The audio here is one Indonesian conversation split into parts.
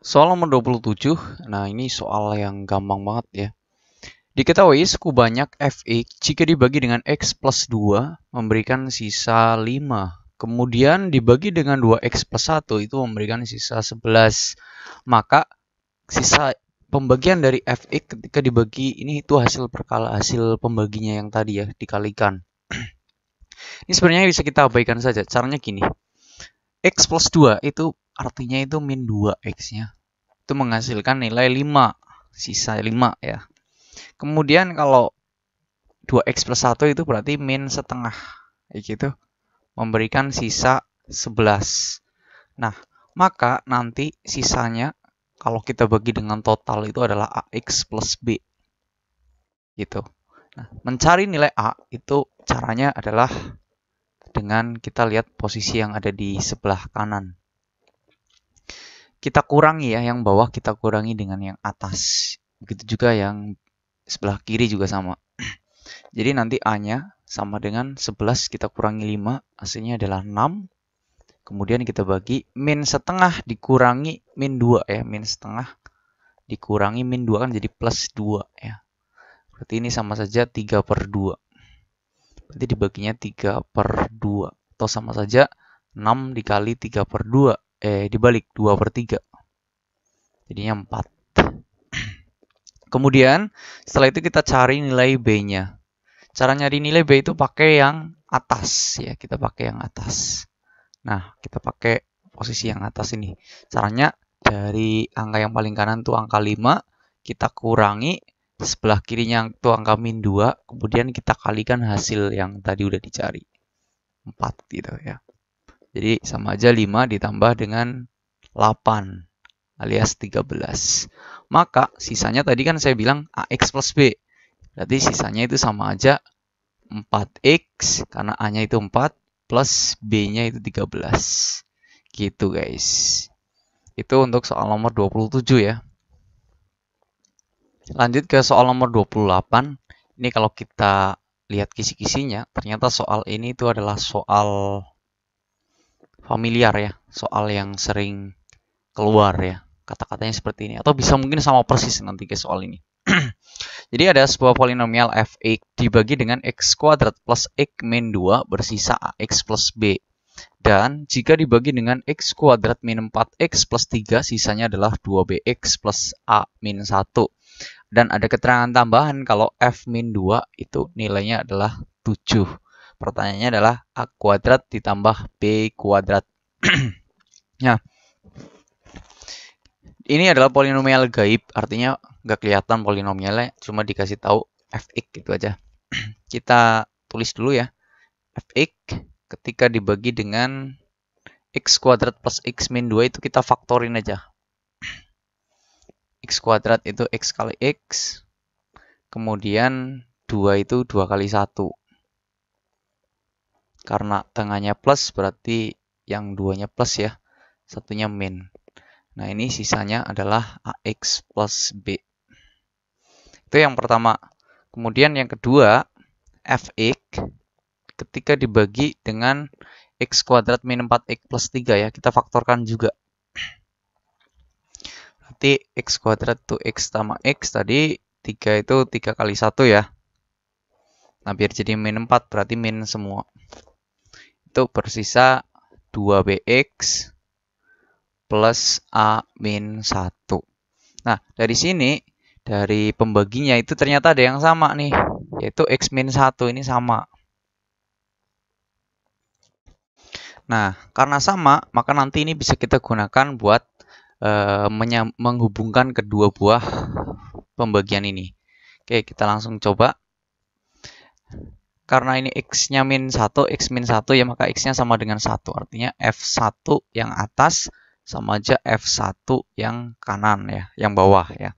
Soal nomor 27, nah ini soal yang gampang banget ya. Diketahui suku banyak fx jika dibagi dengan x plus 2 memberikan sisa 5. Kemudian dibagi dengan 2x plus 1 itu memberikan sisa 11. Maka sisa pembagian dari fx ketika dibagi ini itu hasil pembaginya yang tadi ya dikalikan. Ini sebenarnya bisa kita abaikan saja. Caranya gini. X plus 2 itu artinya itu min 2x-nya. Itu menghasilkan nilai 5, sisa 5 ya. Kemudian kalau 2x plus 1 itu berarti min setengah, kayak gitu, memberikan sisa 11. Nah, maka nanti sisanya kalau kita bagi dengan total itu adalah ax plus b, gitu. Nah, mencari nilai a itu caranya adalah dengan kita lihat posisi yang ada di sebelah kanan. Kita kurangi ya, yang bawah kita kurangi dengan yang atas. Begitu juga yang sebelah kiri juga sama. Jadi nanti A-nya sama dengan 11 kita kurangi 5, hasilnya adalah 6. Kemudian kita bagi min setengah dikurangi min 2 ya. Min setengah dikurangi min 2 kan jadi plus 2 ya. Berarti ini sama saja 3 per 2. Berarti dibaginya 3 per 2. Atau sama saja 6 dikali 3 per 2. Dibalik 2 per 3. Jadinya 4. Kemudian setelah itu kita cari nilai B-nya. Cara nyari nilai B itu pakai yang atas ya, kita pakai yang atas. Nah, kita pakai posisi yang atas ini. Caranya dari angka yang paling kanan tuh angka 5, kita kurangi sebelah kirinya itu angka min 2, kemudian kita kalikan hasil yang tadi udah dicari. 4 gitu ya. Jadi sama aja 5 ditambah dengan 8 alias 13. Maka sisanya tadi kan saya bilang AX plus B. Berarti sisanya itu sama aja 4X karena A-nya itu 4 plus B-nya itu 13. Gitu guys. Itu untuk soal nomor 27 ya. Lanjut ke soal nomor 28. Ini kalau kita lihat kisi-kisinya, ternyata soal ini itu adalah soal familiar ya. Soal yang sering keluar ya. Kata-katanya seperti ini. Atau bisa mungkin sama persis nanti ke soal ini. Jadi ada sebuah polinomial fx dibagi dengan x kuadrat plus x min 2 bersisa ax plus b. Dan jika dibagi dengan x kuadrat min 4x plus 3 sisanya adalah 2bx plus a min 1. Dan ada keterangan tambahan kalau f min 2 itu nilainya adalah 7. Pertanyaannya adalah a kuadrat ditambah b kuadrat. Nah, ini adalah polinomial gaib, artinya nggak kelihatan polinomialnya, cuma dikasih tahu fx gitu aja. Kita tulis dulu ya. Fx ketika dibagi dengan x kuadrat plus x min 2 itu kita faktorin aja. X kuadrat itu x kali x. Kemudian 2 itu 2 kali 1. Karena tengahnya plus berarti yang 2-nya plus ya. Satunya min. Nah ini sisanya adalah ax plus b. Itu yang pertama. Kemudian yang kedua, fx ketika dibagi dengan x kuadrat min 4x plus 3 ya, kita faktorkan juga. Berarti x kuadrat itu x tambah x tadi, 3 itu 3 kali 1 ya. Nah biar jadi min 4 berarti min semua. Itu bersisa 2bx plus a min 1. Nah dari sini, dari pembaginya itu ternyata ada yang sama nih, yaitu x min 1 ini sama. Nah, karena sama, maka nanti ini bisa kita gunakan buat menghubungkan kedua buah pembagian ini. Oke, kita langsung coba. Karena ini x-nya min 1, x min 1 ya, maka x-nya sama dengan 1. Artinya f1 yang atas sama aja f1 yang kanan ya, yang bawah ya.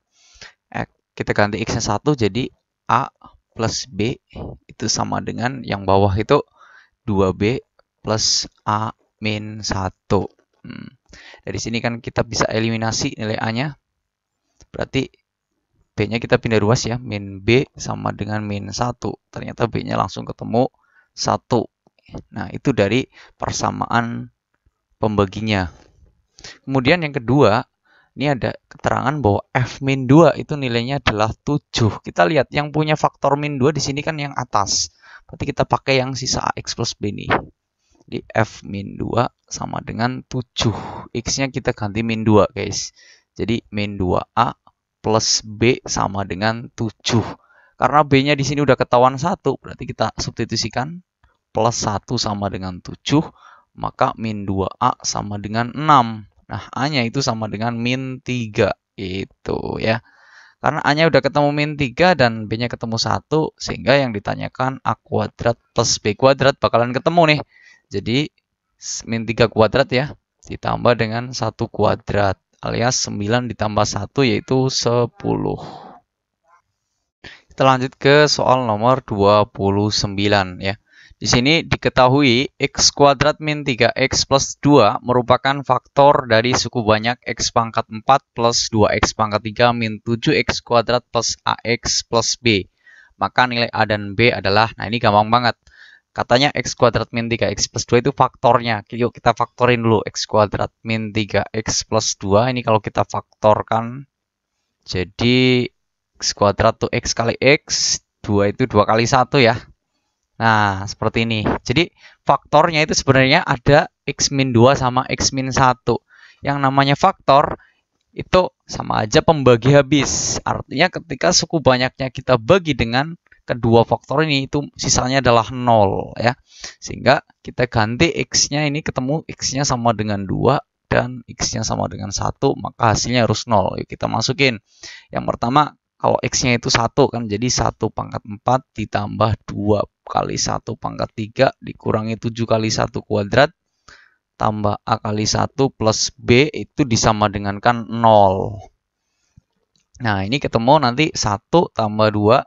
Kita ganti x-nya 1 jadi a plus b itu sama dengan yang bawah itu 2b plus a min 1. Dari sini kan kita bisa eliminasi nilai a-nya. Berarti b-nya kita pindah ruas ya, min b sama dengan min 1. Ternyata b-nya langsung ketemu 1. Nah, itu dari persamaan pembaginya. Kemudian yang kedua, Ini ada keterangan bahwa f-2 itu nilainya adalah 7. Kita lihat yang punya faktor min 2 di sini kan yang atas. Berarti kita pakai yang sisa ax plus b nih. Di f-2 sama dengan 7. X-nya kita ganti min 2, guys. Jadi min 2a plus b sama dengan 7. Karena b-nya di sini udah ketahuan 1, berarti kita substitusikan plus 1 sama dengan 7, maka min 2a sama dengan 6. Nah, A-nya itu sama dengan min 3. Itu ya. Karena A-nya udah ketemu min 3 dan B-nya ketemu 1, sehingga yang ditanyakan A kuadrat plus B kuadrat bakalan ketemu nih. Jadi, min 3 kuadrat ya, ditambah dengan 1 kuadrat, alias 9 ditambah 1 yaitu 10. Kita lanjut ke soal nomor 29 ya. Di sini diketahui x kuadrat min 3x plus 2 merupakan faktor dari suku banyak x pangkat 4 plus 2x pangkat 3 min 7x kuadrat plus ax plus b. Maka nilai A dan B adalah, nah ini gampang banget. Katanya x kuadrat min 3x plus 2 itu faktornya. Yuk kita faktorin dulu x kuadrat min 3x plus 2. Ini kalau kita faktorkan, jadi x kuadrat tuh x kali x, 2 itu 2 kali 1 ya. Nah, seperti ini. Jadi, faktornya itu sebenarnya ada x min 2 sama x min 1. Yang namanya faktor itu sama aja pembagi habis. Artinya ketika suku banyaknya kita bagi dengan kedua faktor ini, itu sisanya adalah 0 ya. Sehingga kita ganti x-nya ini ketemu x-nya sama dengan 2 dan x-nya sama dengan 1, maka hasilnya harus 0. Yuk kita masukin. Yang pertama, kalau x-nya itu 1 kan, jadi 1 pangkat 4 ditambah 2 kali 1 pangkat 3 dikurangi 7 kali 1 kuadrat tambah A kali 1 plus B itu disama dengan kan 0. Nah, ini ketemu nanti 1 tambah 2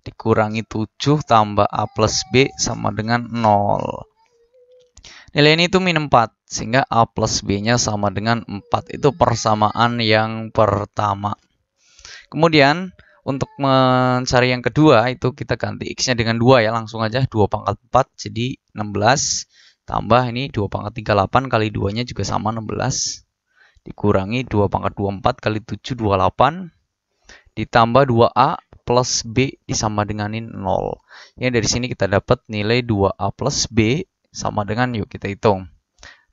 dikurangi 7 tambah A plus B sama dengan 0. Nilai ini itu min 4, sehingga A plus B-nya sama dengan 4. Itu persamaan yang pertama. Kemudian, untuk mencari yang kedua, itu kita ganti x-nya dengan 2 ya. Langsung aja 2 pangkat 4, jadi 16. Tambah ini 2 pangkat 38 kali 2-nya juga sama 16. Dikurangi 2 pangkat 24 kali 7, 28. Ditambah 2a plus b disama denganin 0. Ya, dari sini kita dapat nilai 2a plus b sama dengan, yuk kita hitung.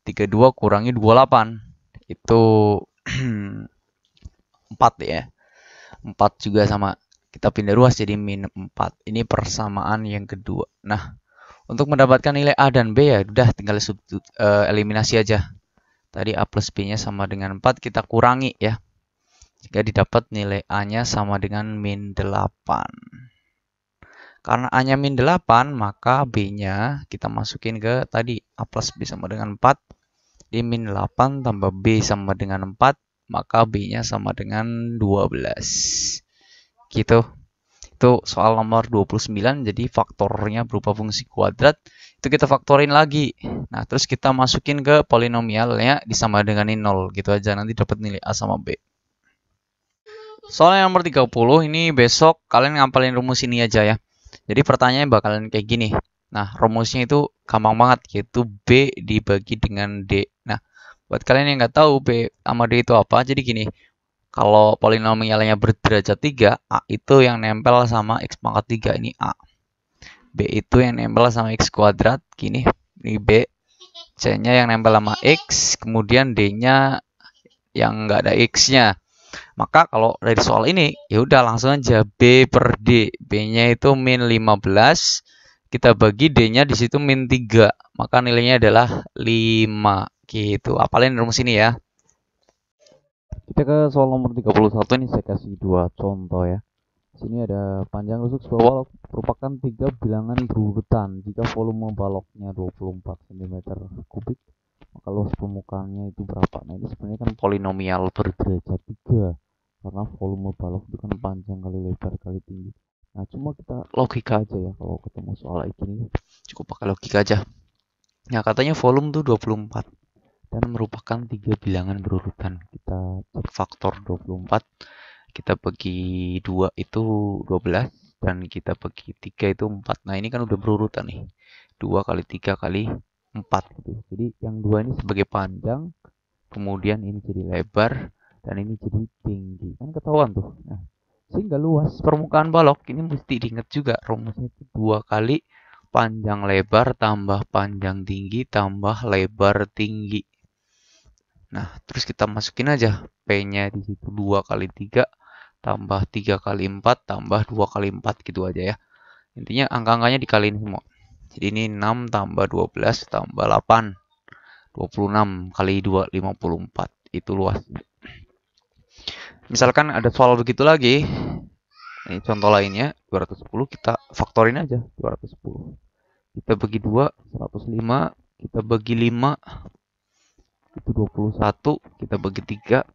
32 kurangi 28. Itu 4 ya. 4 juga sama. Kita pindah ruas jadi min 4. Ini persamaan yang kedua. Nah, untuk mendapatkan nilai A dan B ya udah tinggal eliminasi aja. Tadi A plus B-nya sama dengan 4, kita kurangi ya. Jika didapat nilai A-nya sama dengan min 8. Karena A-nya min 8, maka B-nya kita masukin ke tadi. A plus B sama dengan 4. Di min 8 tambah B sama dengan 4. Maka B-nya sama dengan 12. Gitu. Itu soal nomor 29. Jadi faktornya berupa fungsi kuadrat. Itu kita faktorin lagi. Nah, terus kita masukin ke polinomialnya disama dengan 0. Gitu aja. Nanti dapat nilai A sama B. Soal nomor 30 ini besok kalian ngapalin rumus ini aja ya. Jadi pertanyaannya bakalan kayak gini. Nah, rumusnya itu gampang banget, yaitu B dibagi dengan D. Nah, buat kalian yang nggak tahu B sama D itu apa, jadi gini. Kalau polinomialnya berderajat 3, A itu yang nempel sama X pangkat 3, ini A. B itu yang nempel sama X kuadrat, gini, ini B. C-nya yang nempel sama X, kemudian D-nya yang nggak ada X-nya. Maka kalau dari soal ini, ya udah langsung aja B per D. B-nya itu min 15. Kita bagi D-nya di situ min 3. Maka nilainya adalah 5. Gitu. Apalin rumus ini ya. Kita ke soal nomor 31 ini saya kasih dua contoh ya. Sini ada panjang rusuk sebuah balok merupakan 3 bilangan berurutan. Jika volume baloknya 24 cm kubik, maka luas permukaannya itu berapa? Nah, ini sebenarnya kan polinomial berderajat 3. Karena volume balok itu kan panjang kali lebar kali tinggi. Nah, cuma kita logika aja ya kalau ketemu soal ini. Cukup pakai logika aja. Nah, katanya volume tuh 24 dan merupakan 3 bilangan berurutan. Kita cek faktor 24. Kita bagi 2 itu 12 dan kita bagi 3 itu 4. Nah, ini kan udah berurutan nih. 2 kali 3 kali 4 gitu. Jadi yang 2 ini sebagai panjang, kemudian ini jadi lebar, dan ini jadi tinggi. Kan ketahuan tuh. Nah, sehingga luas permukaan balok ini mesti diingat juga rumusnya itu 2 kali panjang lebar tambah panjang tinggi tambah lebar tinggi. Nah, terus kita masukin aja P-nya di situ 2 kali 3 tambah 3 kali 4 tambah 2 kali 4 gitu aja ya. Intinya angka-angkanya dikaliin semua. Jadi ini 6 tambah 12 tambah 8. 26 kali 2, 54. Itu luasnya. Misalkan ada soal begitu lagi. Ini contoh lainnya, 210 kita faktorin aja. 210. Kita bagi 2, 105. Kita bagi 5, itu 21. Kita bagi 3,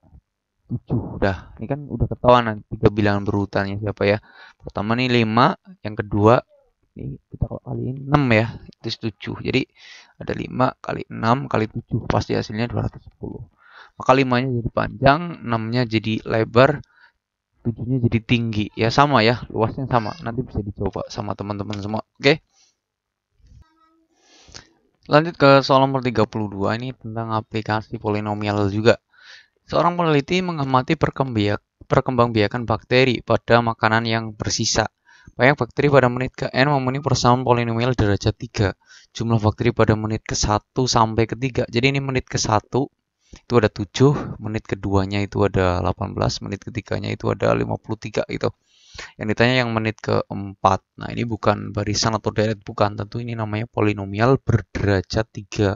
7. Udah, ini kan udah ketahuan nanti 3 bilangan berurutannya siapa ya. Pertama nih 5, yang kedua ini kita kaliin 6 ya, itu 7. Jadi ada 5 kali 6 kali 7, pasti hasilnya 210. Maka 5-nya jadi panjang, 6-nya jadi lebar, 7-nya jadi tinggi. Ya sama ya, luasnya sama. Nanti bisa dicoba sama teman-teman semua. Oke. Lanjut ke soal nomor 32, ini tentang aplikasi polinomial juga. Seorang peneliti mengamati perkembangbiakan bakteri pada makanan yang bersisa. Banyak bakteri pada menit ke-n memenuhi persamaan polinomial derajat 3. Jumlah bakteri pada menit ke-1 sampai ke-3. Jadi ini menit ke-1 itu ada 7, menit keduanya itu ada 18, menit ketiganya itu ada 53 gitu. Yang ditanya yang menit ke-4. Nah, ini bukan barisan atau deret, bukan. Tentu ini namanya polinomial berderajat 3.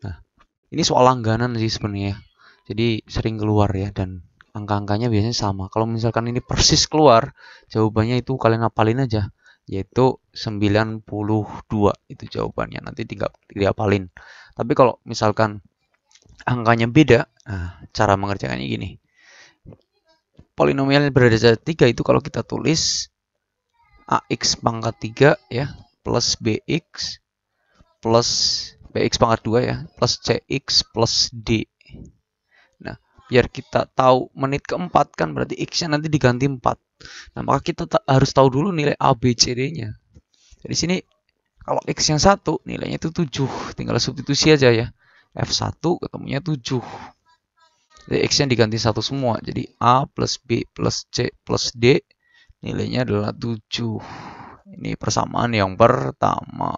Nah, ini soal langganan sih sebenarnya. Jadi sering keluar ya, dan angka-angkanya biasanya sama. Kalau misalkan ini persis keluar, jawabannya itu kalian hafalin aja, yaitu 92 itu jawabannya. Nanti tinggal dihafalin. Tapi kalau misalkan angkanya beda, nah, cara mengerjakannya gini. Polinomial berderajat 3 itu kalau kita tulis AX pangkat 3 ya, plus BX plus BX pangkat 2 ya, plus CX plus D. Nah, biar kita tahu menit ke-4 kan berarti X-nya nanti diganti 4. Nah, maka kita harus tahu dulu nilai A, B, C, D-nya. Di sini kalau X yang 1 nilainya itu 7. Tinggal substitusi aja ya. F1 ketemunya 7. Jadi X-nya diganti 1 semua. Jadi A plus B plus C plus D nilainya adalah 7. Ini persamaan yang pertama.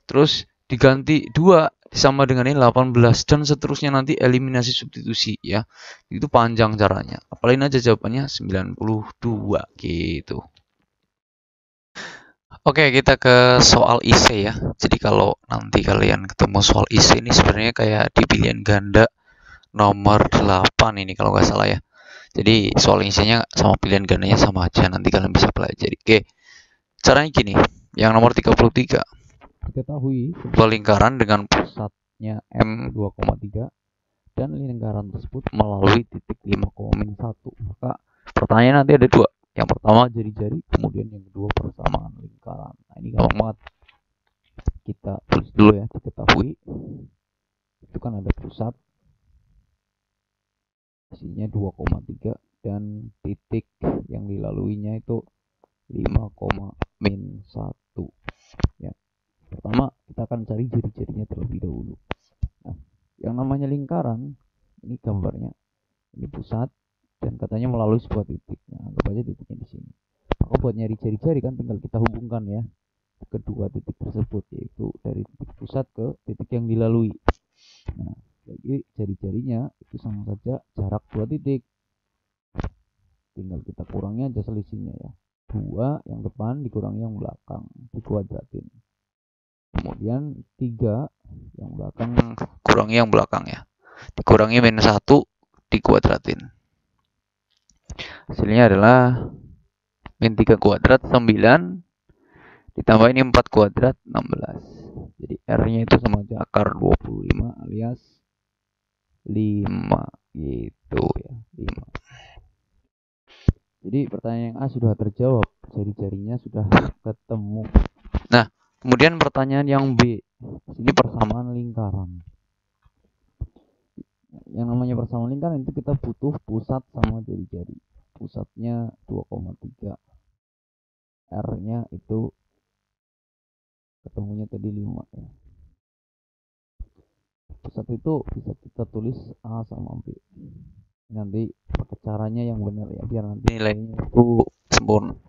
Terus diganti 2 sama dengan ini 18 dan seterusnya, nanti eliminasi substitusi ya. Itu panjang caranya. Apalin aja jawabannya 92 gitu. Oke, kita ke soal IC ya. Jadi kalau nanti kalian ketemu soal IC ini sebenarnya kayak di pilihan ganda nomor 8 ini kalau nggak salah ya. Jadi soal IC-nya sama pilihan gandanya sama aja, nanti kalian bisa pelajari. Oke. Caranya gini. Yang nomor 33. Diketahui sebuah lingkaran dengan pusatnya M2,3 dan lingkaran tersebut melalui titik 5,1. Maka pertanyaan nanti ada dua. Yang pertama jari-jari, kemudian yang kedua persamaan lingkaran. Nah, ini gampang banget. Kita tulis dulu ya, diketahui itu kan ada pusat isinya 2,3 dan titik yang dilaluinya itu 5,1 ya. Pertama kita akan cari jari-jarinya terlebih dahulu. Nah, yang namanya lingkaran ini gambarnya, ini pusat dan katanya melalui sebuah titik. Nah, anggap aja titiknya di sini. Maka buat nyari jari-jari kan tinggal kita hubungkan ya kedua titik tersebut, yaitu dari titik pusat ke titik yang dilalui. Nah, jadi jari-jarinya itu sama saja jarak dua titik. Tinggal kita kurangi aja selisihnya ya. 2 yang depan dikurangi yang belakang, dikuadratin. Kemudian 3 yang belakang kurangi yang belakang ya. Dikurangi minus 1 dikuadratin. Hasilnya adalah min 3 kuadrat 9 ditambah ini 4 kuadrat 16. Jadi R-nya itu sama aja akar 25 alias 5 gitu ya, 5. Jadi pertanyaan yang A sudah terjawab, jari-jarinya sudah ketemu. Nah, kemudian pertanyaan yang B, ini persamaan lingkaran. Yang namanya persamaan lingkaran itu kita butuh pusat sama jari-jari. Pusatnya 2,3, R-nya itu ketemunya tadi 5 ya. Pusat itu bisa kita tulis A sama B. nanti pakai caranya yang benar ya, biar nanti nilainya itu sempurna.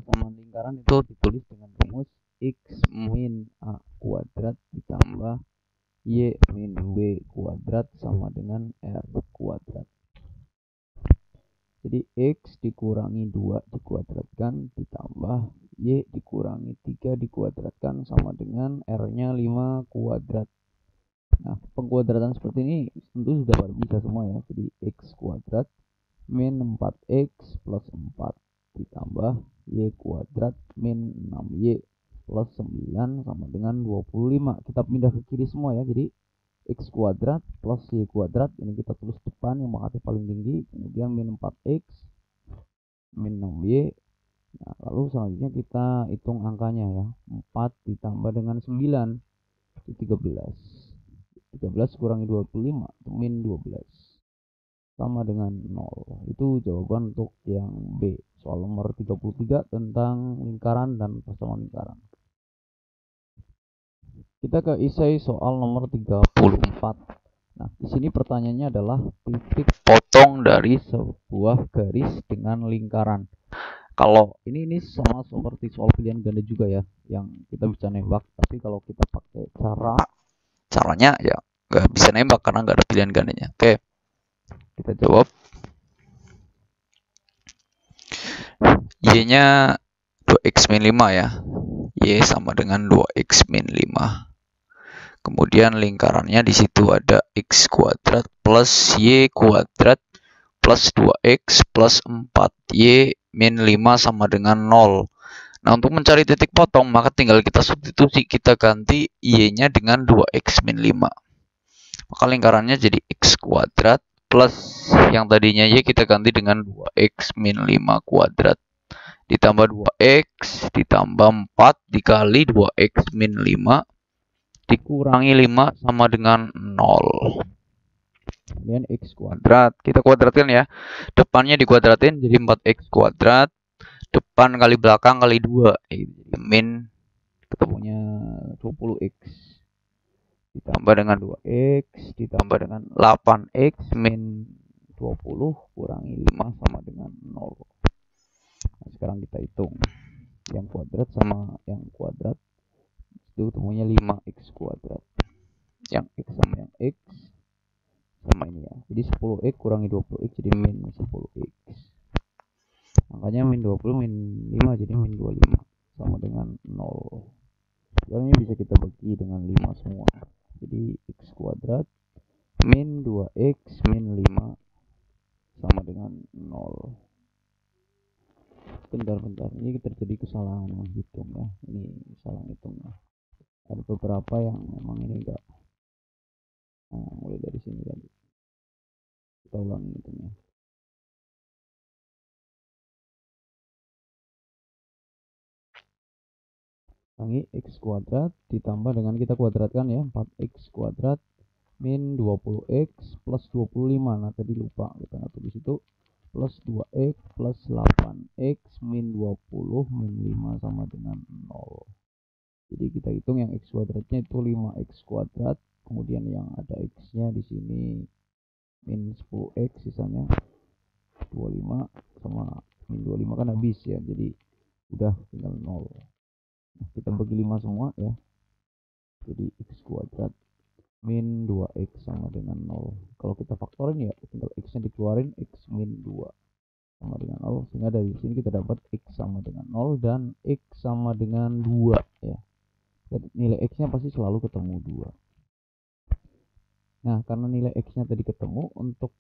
Sama lingkaran itu ditulis dengan rumus x min a kuadrat ditambah y min b kuadrat sama dengan r kuadrat. Jadi x dikurangi 2 dikuadratkan ditambah y dikurangi 3 dikuadratkan sama dengan r-nya 5 kuadrat. Nah, pengkuadratan seperti ini tentu sudah bisa semua ya. Jadi x kuadrat min 4x plus 4 ditambah y kuadrat min 6y plus 9 sama dengan 25. Kita pindah ke kiri semua ya. Jadi x kuadrat plus y kuadrat, ini kita tulis depan yang pangkatnya paling tinggi, kemudian min 4x min 6y. Nah, lalu selanjutnya kita hitung angkanya ya. 4 ditambah dengan 9 itu 13. 13 kurangi 25 itu min 12 sama dengan 0. Itu jawaban untuk yang B, soal nomor 33 tentang lingkaran dan persamaan lingkaran. Kita ke esai soal nomor 34. Nah, di sini pertanyaannya adalah titik potong dari sebuah garis dengan lingkaran. Kalau ini sama seperti soal pilihan ganda juga ya, yang kita bisa nembak. Tapi kalau kita pakai caranya ya nggak bisa nembak karena nggak ada pilihan gandanya. Oke, kita jawab. Y-nya 2x min 5 ya. Y sama dengan 2x min 5. Kemudian lingkarannya di situ ada x kuadrat plus y kuadrat plus 2x plus 4y min 5 sama dengan 0. Nah, untuk mencari titik potong maka tinggal kita substitusi, kita ganti y-nya dengan 2x min 5. Maka lingkarannya jadi x kuadrat plus yang tadinya y kita ganti dengan 2x min 5 kuadrat ditambah 2x ditambah 4 dikali 2x min 5 dikurangi 5 sama dengan 0. Kemudian x kuadrat kita kuadratkan ya, depannya dikuadratin jadi 4x kuadrat, depan kali belakang kali 2 min ketemunya 20x ditambah dengan 2x ditambah dengan 8x min 20 kurangi 5 sama dengan 0. Nah, sekarang kita hitung yang kuadrat sama yang kuadrat, itu ketemunya 5x kuadrat. Yang x sama yang x sama ini ya. Jadi 10x kurangi 20x jadi min 10x. Makanya min 20 min 5 jadi min 25 sama dengan 0. Sekarang ini bisa kita bagi dengan 5 semua. Jadi x kuadrat min 2x min 5 sama dengan 0. Bentar, ini terjadi kesalahan menghitung ya. Ini salah hitungnya. Ada beberapa yang memang ini enggak. Nah, mulai dari sini lagi. Kita ulangi hitungnya. Ulangi x kuadrat ditambah dengan kita kuadratkan ya, 4x kuadrat min 20x plus 25. Nah, tadi lupa kita nggak tulis itu, plus 2x plus 8x min 20 min 5 sama dengan 0. Jadi kita hitung yang x kuadratnya itu 5x kuadrat, kemudian yang ada x-nya di sini min 10x, sisanya 25 sama min 25 kan habis ya, jadi udah tinggal 0. Nah, kita bagi 5 semua ya. Jadi x kuadrat min 2x sama dengan 0. Kalau kita faktorin ya tinggal x-nya dikeluarin, x min 2 sama dengan 0, sehingga dari sini kita dapat x sama dengan 0 dan x sama dengan 2 ya. Nilai x-nya pasti selalu ketemu 2. Nah, karena nilai x-nya tadi ketemu, untuk